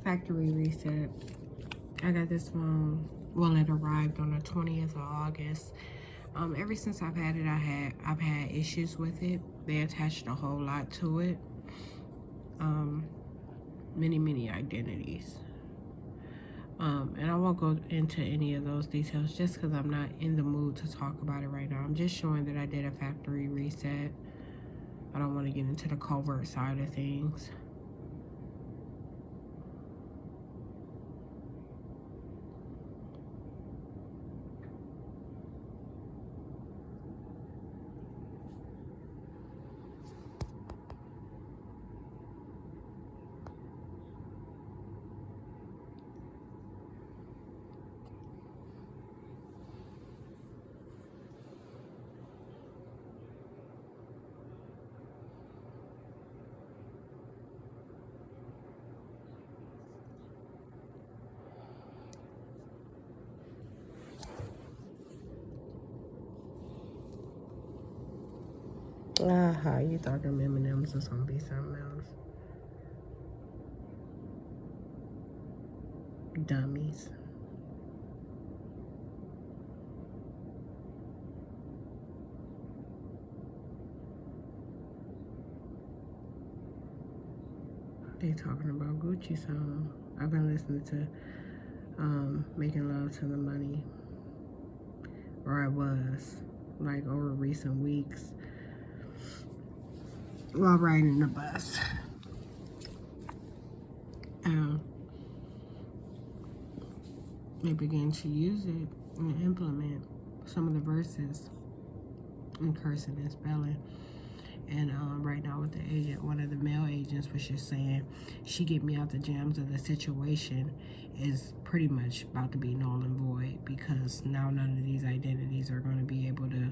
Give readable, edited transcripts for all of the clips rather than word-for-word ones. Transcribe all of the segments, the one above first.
Factory Reset. I got this phone, well, it arrived on the 20th of August. Ever since I've had it, I've had issues with it. They attached a whole lot to it. Many identities. And I won't go into any of those details just because I'm not in the mood to talk about it right now. I'm just showing that I did a factory reset. I don't want to get into the covert side of things. Aha, you thought them M&Ms was gonna be something else. Dummies. They talking about Gucci song. I've been listening to Making Love to the Money. Or I was, like, over recent weeks while riding the bus. They began to use it and implement some of the verses in cursing and spelling. And right now with the agent, one of the male agents was just saying, she get me out the jams of the situation is pretty much about to be null and void, because now none of these identities are going to be able to,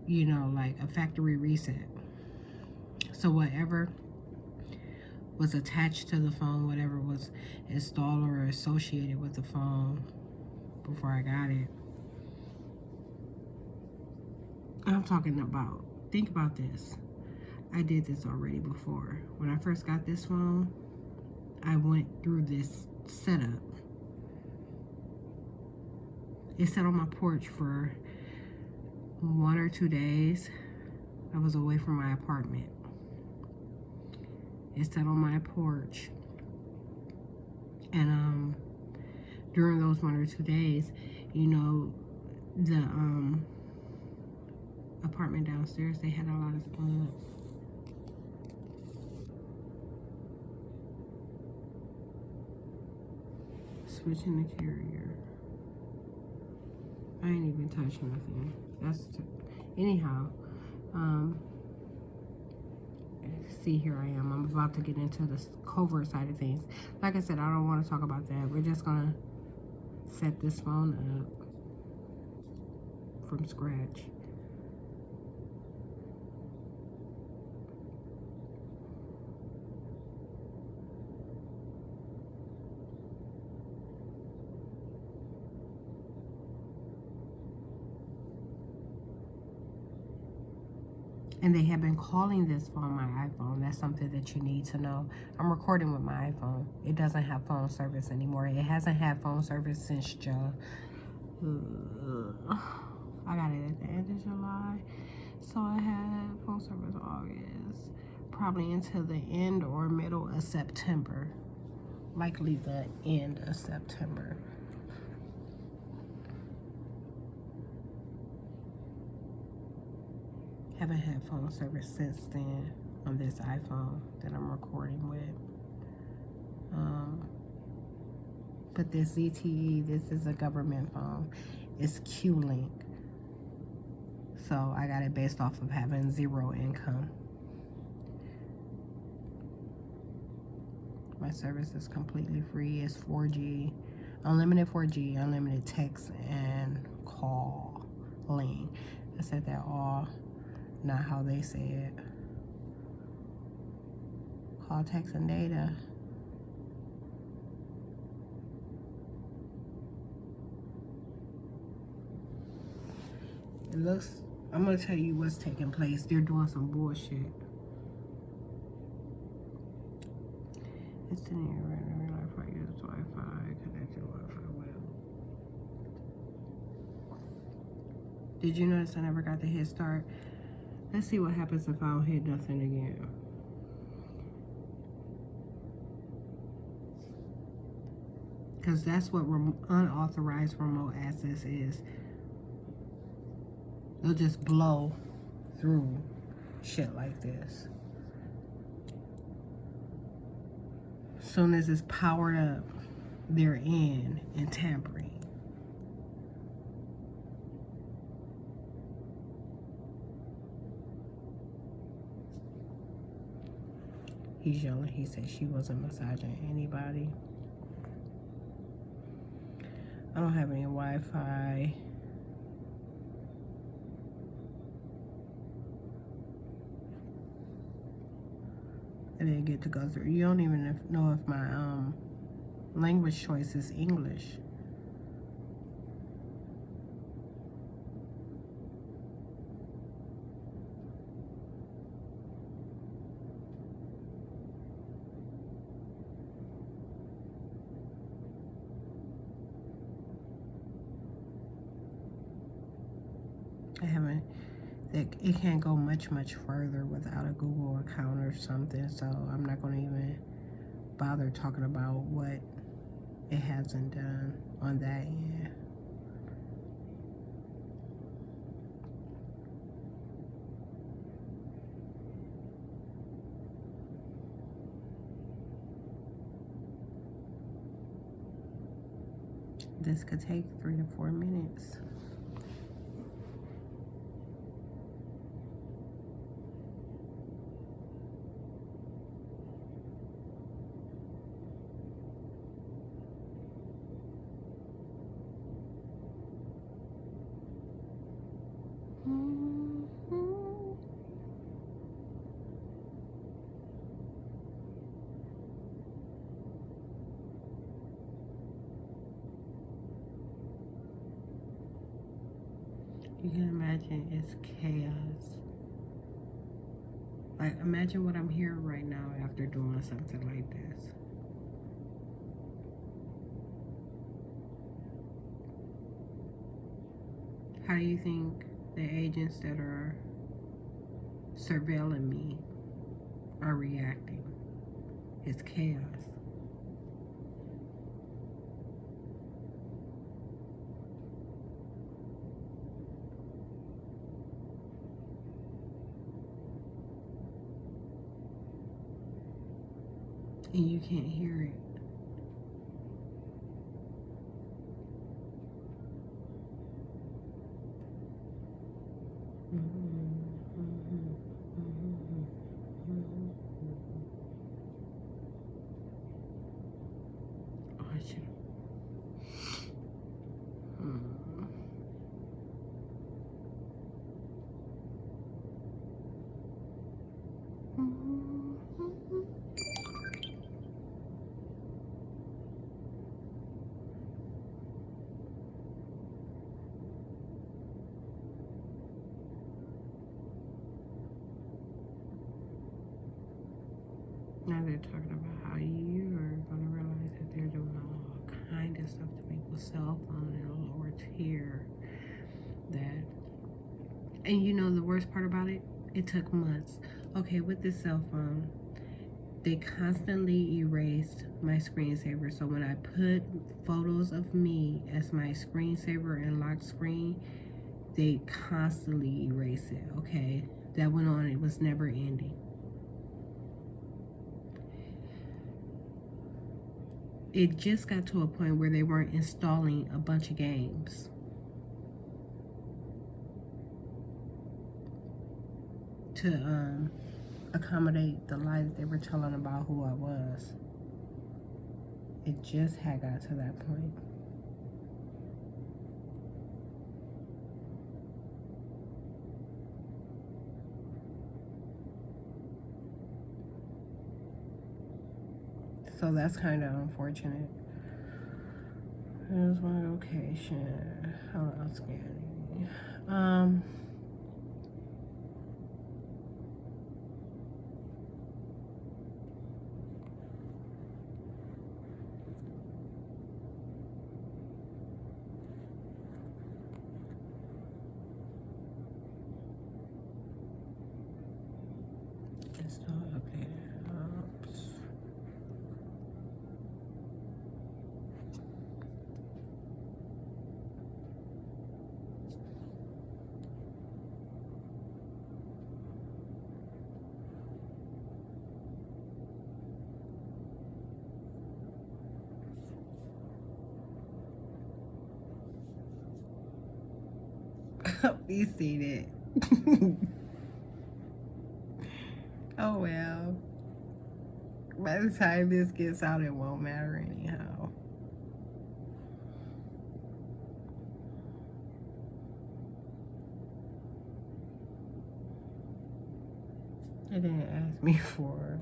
you know, like a factory reset. So whatever was attached to the phone, whatever was installed or associated with the phone before I got it, I'm talking about, think about this. I did this already before. When I first got this phone, I went through this setup. It sat on my porch for 1 or 2 days. I was away from my apartment. It sat on my porch. And during those 1 or 2 days, you know, the apartment downstairs, they had a lot of switching the carrier. I ain't even touched nothing. Anyhow. See, here I am. I'm about to get into the covert side of things. Like I said, I don't want to talk about that. We're just gonna set this phone up from scratch. And they have been calling this phone my iPhone. That's something that you need to know. I'm recording with my iPhone. It doesn't have phone service anymore. It hasn't had phone service since I got it at the end of July. So I had phone service August. Probably until the end or middle of September. Likely the end of September. Haven't had phone service since then on this iPhone that I'm recording with. But this ZTE, this is a government phone. It's Q-Link. So I got it based off of having 0 income. My service is completely free. It's 4G, unlimited 4G, unlimited text and calling. I said that all, not how they say it. Call, text, and data. It looks, I'm gonna tell you what's taking place. They're doing some bullshit. It's in here right now. Use Wi-Fi. Connected Wi-Fi well. Did you notice I never got to hit start? Let's see what happens if I don't hit nothing again. Because that's what unauthorized remote access is. They'll just blow through shit like this. As soon as it's powered up, they're in and tampering. He's yelling. He said she wasn't massaging anybody. I don't have any Wi-Fi. I didn't get to go through. You don't even know if my language choice is English. I haven't, it can't go much further without a Google account or something, so I'm not going to even bother talking about what it hasn't done on that end. This could take 3 to 4 minutes. You can imagine it's chaos. Like, imagine what I'm hearing right now after doing something like this. How do you think the agents that are surveilling me are reacting? It's chaos. And you can't hear it. Oh, I should. Now they're talking about how you are going to realize that they're doing all kind of stuff to people's cell phone in a lower tier. That, and you know the worst part about it? It took months. Okay, with this cell phone, they constantly erased my screensaver. So when I put photos of me as my screensaver and lock screen, they constantly erase it. Okay, that went on. It was never ending. It just got to a point where they weren't installing a bunch of games. To accommodate the lie that they were telling about who I was. It just had got to that point. So that's kind of unfortunate. There's one location. How else scanning? Install updated apps. You seen it. Oh well. By the time this gets out, it won't matter anyhow. It didn't ask me for...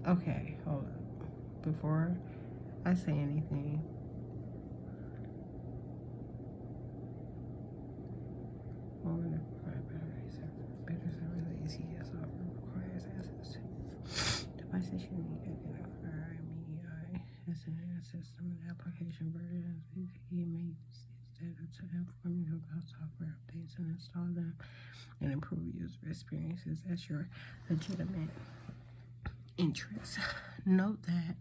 Okay, hold up. Before I say anything, better service ACS offer requires access to devices you need to identify MEI as an system and application versions. ZTE may use these data to inform you about software updates and install them and improve user experiences as your legitimate interest. Note that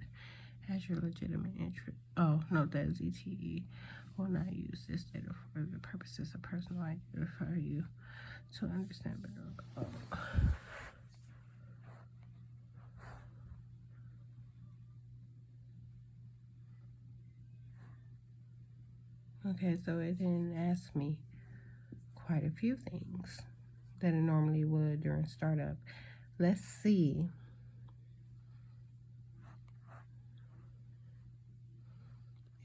as your legitimate interest. Note that ZTE will not use this data for the purposes of personal identify you to understand better. Okay, so it didn't ask me quite a few things that it normally would during startup. Let's see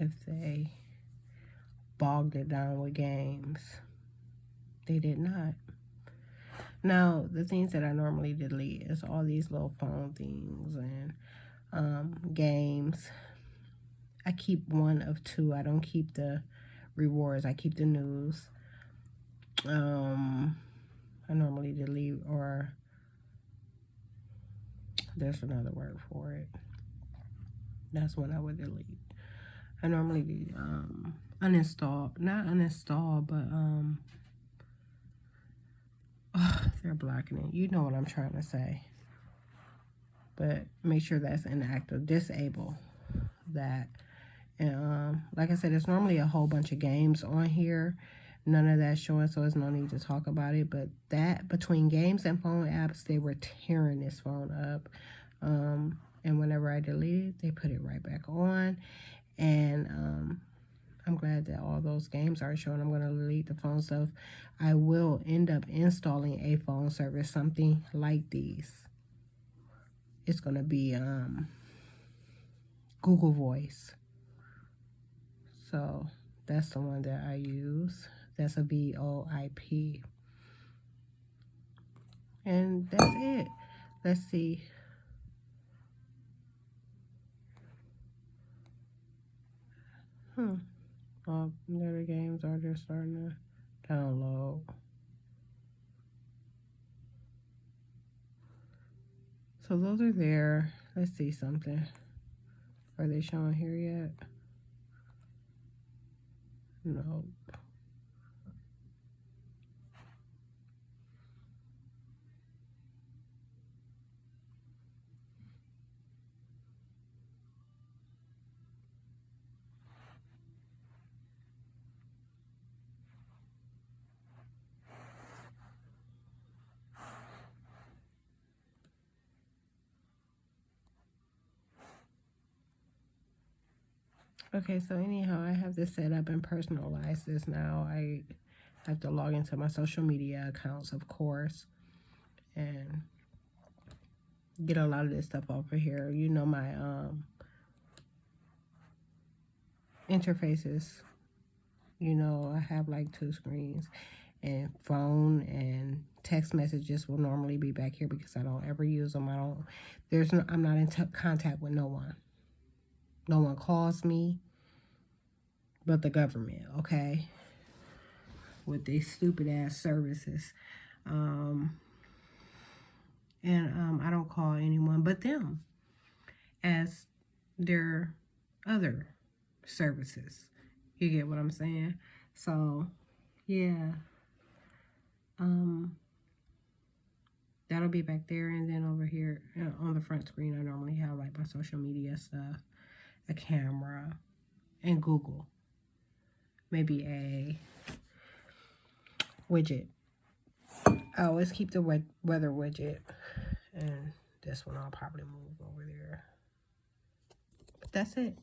if they bogged it down with games. They did not. Now, the things that I normally delete is all these little phone things and games. I keep one of two. I don't keep the rewards. I keep the news. I normally delete, or there's another word for it. That's what I would delete. I normally uninstall, not uninstall, but they're blocking it. You know what I'm trying to say. But make sure that's inactive. Disable that. And like I said, there's normally a whole bunch of games on here. None of that's showing, so there's no need to talk about it. But that, between games and phone apps, they were tearing this phone up. And whenever I delete it, they put it right back on. And I'm glad that all those games are showing. I'm going to delete the phone stuff. I will end up installing a phone service, something like these. It's going to be Google Voice. So that's the one that I use. That's a VoIP. And that's it. Let's see. All the other games are just starting to download. So those are there. Let's see something. Are they showing here yet? No. Okay, so anyhow, I have this set up and personalize this now. I have to log into my social media accounts, of course, and get a lot of this stuff off of here. You know, my interfaces, you know, I have like 2 screens, and phone and text messages will normally be back here because I don't ever use them. I'm not in contact with no one. No one calls me but the government, okay? With these stupid ass services. And I don't call anyone but them as their other services. You get what I'm saying? So, yeah. That'll be back there. And then over here on the front screen, I normally have like my social media stuff, a camera, and Google. Maybe a widget. I always keep the weather widget. And this one I'll probably move over there. But that's it.